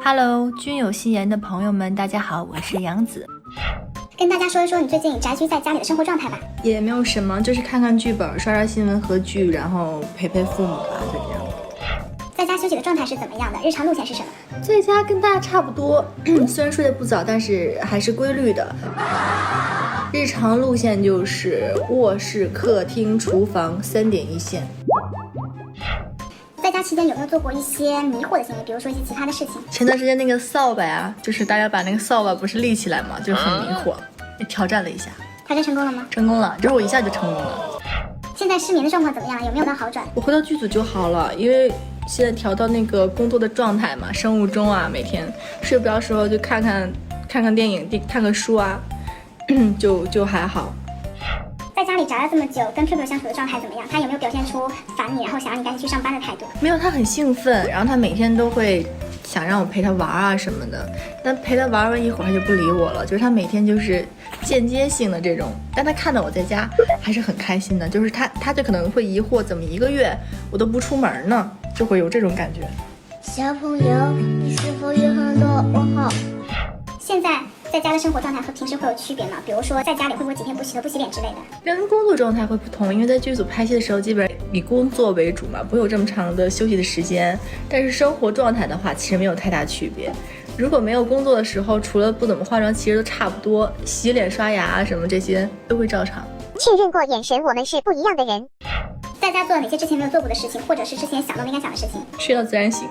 Hello，君有戏言的朋友们，大家好，我是杨子。跟大家说一说你最近宅居在家里的生活状态吧。也没有什么，就是看看剧本，刷刷新闻和剧，然后陪陪父母吧，就这样。在家休息的状态是怎么样的？日常路线是什么？在家跟大家差不多，虽然睡得不早，但是还是规律的。日常路线就是卧室、客厅、厨房3点一线。在家期间有没有做过一些迷惑的行为，比如说一些奇葩的事情？前段时间那个扫把呀，就是大家把那个扫把不是立起来嘛，就很迷惑，挑战了一下。挑战成功了吗？成功了，之后我一下就成功了。现在失眠的状况怎么样了？有没有得到好转？我回到剧组就好了，因为现在调到那个工作的状态嘛，生物钟啊，每天睡不着时候就看看电影，看看书啊，就还好。在家里宅了这么久，跟 QQ 相处的状态怎么样？他有没有表现出烦你，然后想让你赶紧去上班的态度？没有，他很兴奋，然后他每天都会想让我陪他玩啊什么的，但陪他玩完一会儿他就不理我了，就是他每天就是间接性的这种，但他看到我在家还是很开心的，就是他就可能会疑惑怎么1个月我都不出门呢，就会有这种感觉。小朋友，你是否有很多问号？现在在家的生活状态和平时会有区别吗？比如说在家里会不会几天不洗头不洗脸之类的？跟工作状态会不同，因为在剧组拍戏的时候基本以工作为主嘛，不会有这么长的休息的时间，但是生活状态的话其实没有太大区别。如果没有工作的时候，除了不怎么化妆，其实都差不多，洗脸刷牙什么这些都会照常。确认过眼神，我们是不一样的人。在家做了哪些之前没有做过的事情，或者是之前想都没敢想的事情？睡到自然醒。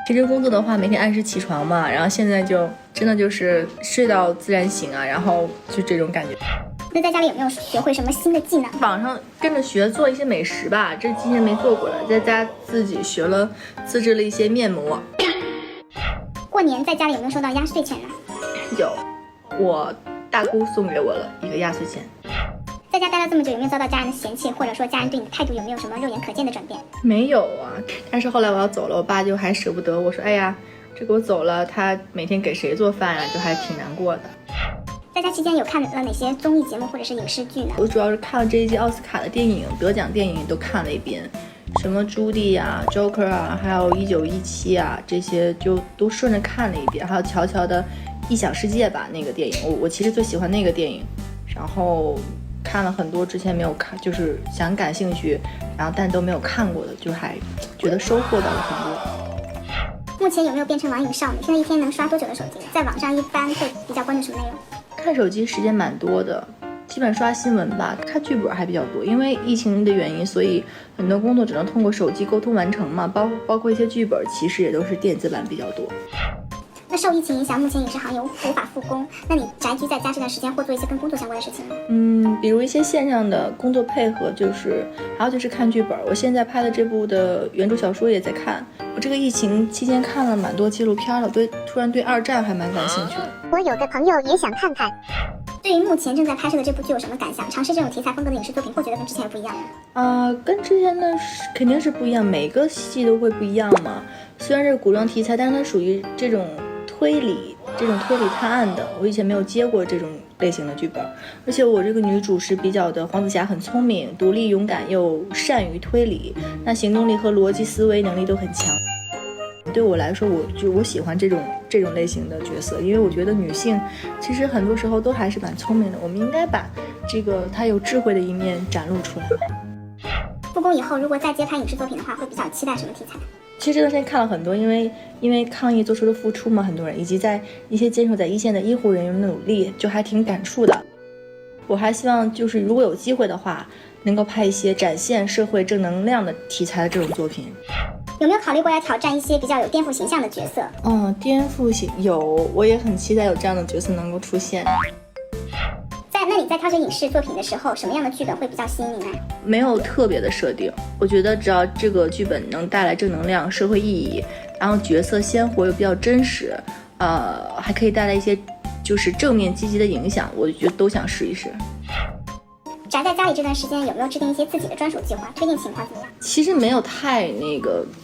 平时工作的话，每天按时起床嘛，然后现在就真的就是睡到自然醒啊，然后就这种感觉。那在家里有没有学会什么新的技能？网上跟着学做一些美食吧，这之前没做过的，在家自己自制了一些面膜。过年在家里有没有收到压岁钱呢？有，我大姑送给我了一个压岁钱。在家待了这么久，有没有遭到家人的嫌弃，或者说家人对你的态度有没有什么肉眼可见的转变？没有啊，但是后来我要走了，我爸就还舍不得我说，哎呀，这个我走了，他每天给谁做饭呀，就还挺难过的。在家期间有看了哪些综艺节目或者是影视剧呢？我主要是看了这一季奥斯卡的电影，得奖电影都看了一遍，什么朱迪呀、Joker 啊，还有1917啊，这些就都顺着看了一遍，还有乔乔的异想世界吧，那个电影，我其实最喜欢那个电影，然后看了很多之前没有看，就是感兴趣，然后但都没有看过的，就还觉得收获到了很多。目前有没有变成网瘾少女？现在一天能刷多久的手机？在网上一般会比较关注什么内容？看手机时间蛮多的，基本刷新闻吧，看剧本还比较多。因为疫情的原因，所以很多工作只能通过手机沟通完成嘛，包括一些剧本，其实也都是电子版比较多。那受疫情影响，目前影视行业无法复工，那你宅居在家这段时间会做一些跟工作相关的事情吗？比如一些线上的工作配合，还有就是看剧本。我现在拍的这部的原著小说也在看。我这个疫情期间看了蛮多纪录片了，突然对2战还蛮感兴趣的。我有的朋友也想看看。对于目前正在拍摄的这部剧有什么感想？尝试这种题材风格的影视作品，会觉得跟之前有不一样吗？跟之前的肯定是不一样，每个戏都会不一样嘛。虽然是古装题材，但是它属于这种推理探案的，我以前没有接过这种类型的剧本，而且我这个女主是比较的黄子霞，很聪明、独立、勇敢，又善于推理，那行动力和逻辑思维能力都很强。对我来说，我喜欢这种类型的角色，因为我觉得女性其实很多时候都还是蛮聪明的，我们应该把这个她有智慧的一面展露出来。复工以后，如果再接拍影视作品的话，会比较期待什么题材？其实这段时间看了很多，因为抗疫做出的付出嘛，很多人以及在一些坚守在一线的医护人员的努力，就还挺感触的。我还希望就是如果有机会的话，能够拍一些展现社会正能量的题材的这种作品。有没有考虑过要挑战一些比较有颠覆形象的角色？颠覆性有，我也很期待有这样的角色能够出现。那你在挑选影视作品的时候，什么样的剧本会比较吸引你呢？没有特别的设定，我觉得只要这个剧本能带来正能量、社会意义，然后角色鲜活又比较真实，还可以带来一些就是正面积极的影响，我觉得都想试一试。宅在家里这段时间，有没有制定一些自己的专属计划？推荐情况怎么样？其实没有太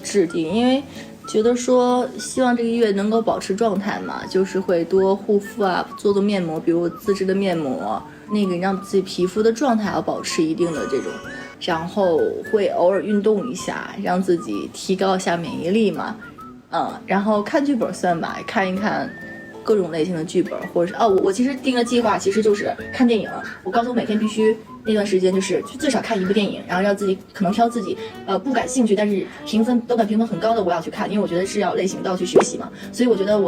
制定，因为觉得说希望这个月能够保持状态嘛，就是会多护肤啊，做面膜，比如自制的面膜，让自己皮肤的状态要保持一定的这种，然后会偶尔运动一下，让自己提高一下免疫力嘛。然后看剧本算吧，看一看各种类型的剧本，或者是我其实定的计划其实就是看电影。我告诉我每天必须那段时间就是最少看一部电影，然后让自己可能挑自己不感兴趣但是豆瓣评分很高的我要去看，因为我觉得是要类型都要去学习嘛。所以我觉得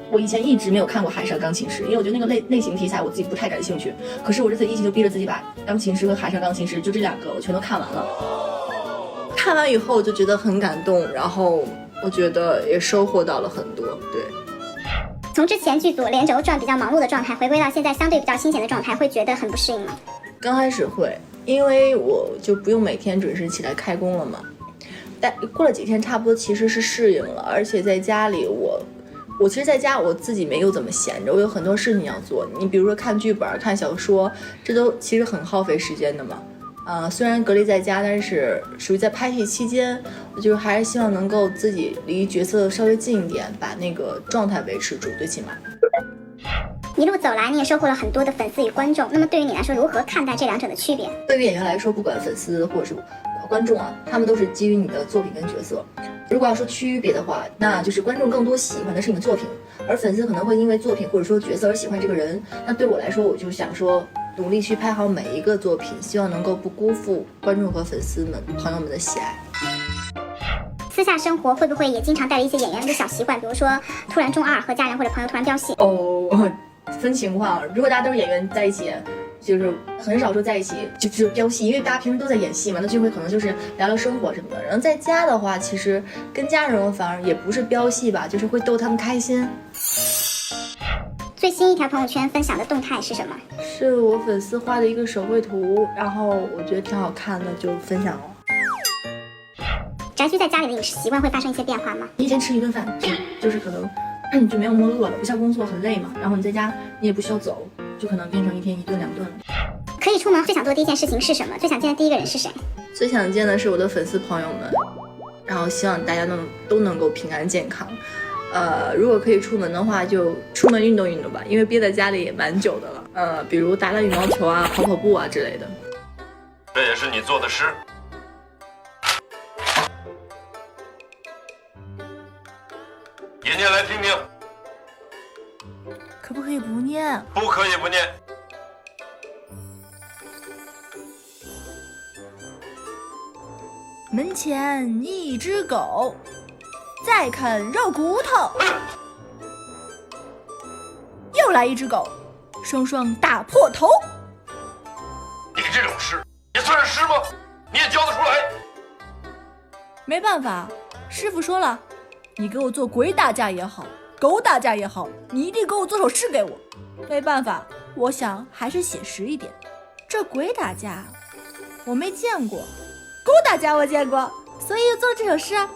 我以前一直没有看过《海上钢琴师》，因为我觉得那个类型题材我自己不太感兴趣。可是我这次一直就逼着自己把《钢琴师》和《海上钢琴师》就这2个我全都看完了。看完以后就觉得很感动，然后我觉得也收获到了很多。对，从之前剧组连轴转比较忙碌的状态回归到现在相对比较清闲的状态，会觉得很不适应吗？刚开始会，因为我就不用每天准时起来开工了嘛。但过了几天，差不多其实是适应了。而且在家里我其实在家我自己没有怎么闲着，我有很多事情要做。你比如说看剧本、看小说，这都其实很耗费时间的嘛。虽然隔离在家，但是属于在拍戏期间，我就还是希望能够自己离角色稍微近一点，把那个状态维持住，最起码。一路走来，你也收获了很多的粉丝与观众。那么对于你来说，如何看待这2者的区别？对于演员来说，不管粉丝或者是观众他们都是基于你的作品跟角色。如果要说区别的话，那就是观众更多喜欢的是你的作品，而粉丝可能会因为作品或者说角色而喜欢这个人。那对我来说，我就想说，努力去拍好每一个作品，希望能够不辜负观众和粉丝们、朋友们的喜爱。私下生活会不会也经常带着一些演员的小习惯，比如说突然中2和家人或者朋友突然飙戏？分情况，如果大家都是演员在一起，就是很少说在一起就是飙戏，因为大家平时都在演戏嘛，那聚会可能就是聊聊生活什么的。然后在家的话，其实跟家人反而也不是飙戏吧，就是会逗他们开心。最新一条朋友圈分享的动态是什么？是我粉丝画的一个手绘图，然后我觉得挺好看的，就分享了。宅居在家里的饮食习惯会发生一些变化吗？一天吃1顿饭，就是可能你就没有那么饿了，不像工作很累嘛。然后你在家你也不需要走，就可能变成1天1顿2顿了。可以出门最想做的第一件事情是什么？最想见的第一个人是谁？最想见的是我的粉丝朋友们，然后希望大家都能够平安健康。如果可以出门的话，就出门运动运动吧，因为憋在家里也蛮久的了。比如打打羽毛球啊、跑跑步啊之类的。这也是你做的诗。也念来听听。可不可以不念？不可以不念。门前一只狗，在啃肉骨头。又来一只狗，双双打破头。你这种诗也算是诗吗？你也教得出来？没办法，师傅说了，你给我做鬼打架也好，狗打架也好，你一定给我做首诗给我。没办法，我想还是写实一点。这鬼打架我没见过，狗打架我见过，所以做了这首诗啊。